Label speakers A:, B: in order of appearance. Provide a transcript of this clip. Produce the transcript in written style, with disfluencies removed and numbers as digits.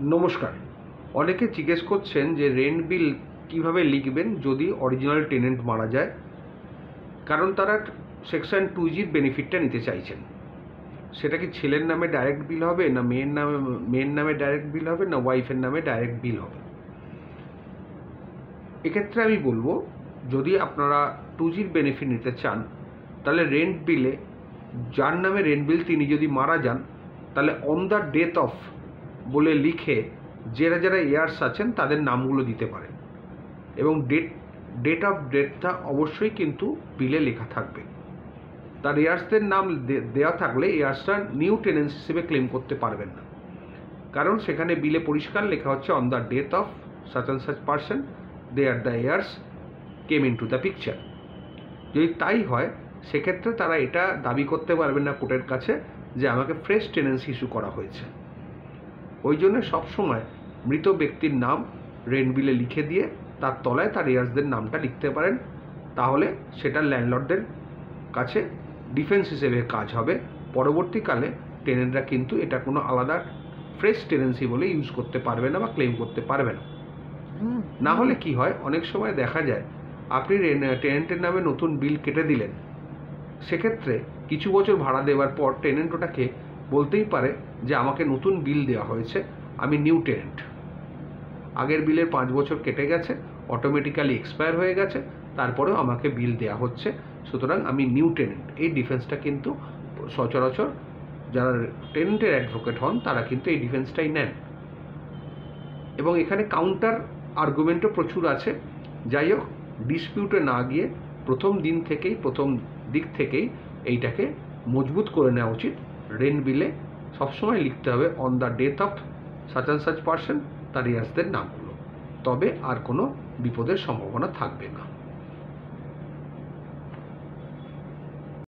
A: নমস্কার। অনেকে জিজ্ঞেস করছেন যে রেন্ট বিল কিভাবে লিখবেন যদি অরিজিনাল টেনেন্ট মারা যায়, কারণ তারা সেকশন 2Gর বেনিফিটটা নিতে চাইছেন। সেটা কি ছেলের নামে ডাইরেক্ট বিল হবে, না মেয়ের নামে ডাইরেক্ট বিল হবে, না ওয়াইফের নামে ডাইরেক্ট বিল হবে? এক্ষেত্রে আমি বলবো, যদি আপনারা 2Gর বেনিফিট নিতে চান, তাহলে রেন্ট বিলে যার নামে রেন্ট বিল তিনি যদি মারা যান, তাহলে অন দ্য ডেথ অফ বলে লিখে যারা যারা ইয়ার্স আছেন তাদের নামগুলো দিতে পারেন, এবং ডেট অফ ডেথটা অবশ্যই কিন্তু বিলে লেখা থাকবে। তার ইয়ার্সদের নাম দেওয়া থাকলে ইয়ার্সটা নিউ টেনেন্স হিসেবে ক্লেম করতে পারবেন না, কারণ সেখানে বিলে পরিষ্কার লেখা হচ্ছে on the death of such and such person they are the heirs came into the picture. যদি তাই হয়, সেক্ষেত্রে তারা এটা দাবি করতে পারবেন না কোর্টের কাছে যে আমাকে ফ্রেশ টেনেন্সি ইস্যু করা হয়েছে। ওই জন্য সবসময় মৃত ব্যক্তির নাম রেন্ট বিলে লিখে দিয়ে তার তলায় তার ইয়ার্সদের নামটা লিখতে পারেন, তাহলে সেটা ল্যান্ডলর্ডদের কাছে ডিফেন্স হিসেবে কাজ হবে। পরবর্তীকালে টেনেন্টরা কিন্তু এটা কোনো আলাদা ফ্রেশ টেনেন্সি বলে ইউজ করতে পারবে না বা ক্লেম করতে পারবে না। না হলে কি হয়, অনেক সময় দেখা যায় আপনি টেনেন্টের নামে নতুন বিল কেটে দিলেন, সেক্ষেত্রে কিছু বছর ভাড়া দেওয়ার পর টেনেন্ট ওটাকে বলতেই পারে যে আমাকে নতুন বিল দেওয়া হয়েছে, আমি নিউ টেনেন্ট, আগের বিলের 5 বছর কেটে গেছে, অটোমেটিক্যালি এক্সপায়ার হয়ে গেছে, তারপরেও আমাকে বিল দেওয়া হচ্ছে, সুতরাং আমি নিউ টেনেন্ট। এই ডিফেন্সটা কিন্তু সচরাচর যারা টেনেন্টের অ্যাডভোকেট হন তারা কিন্তু এই ডিফেন্সটাই নেন, এবং এখানে কাউন্টার আর্গুমেন্টও প্রচুর আছে। যাই হোক, ডিসপিউটে না গিয়ে প্রথম দিক থেকেই এইটাকে মজবুত করে নেওয়া উচিত। রেন্ট বিলে সবসময় লিখতে হবে on the death of such and such person, তার ইয়ার্সদের নামগুলো, তবে আর কোনো বিপদের সম্ভাবনা থাকবে না।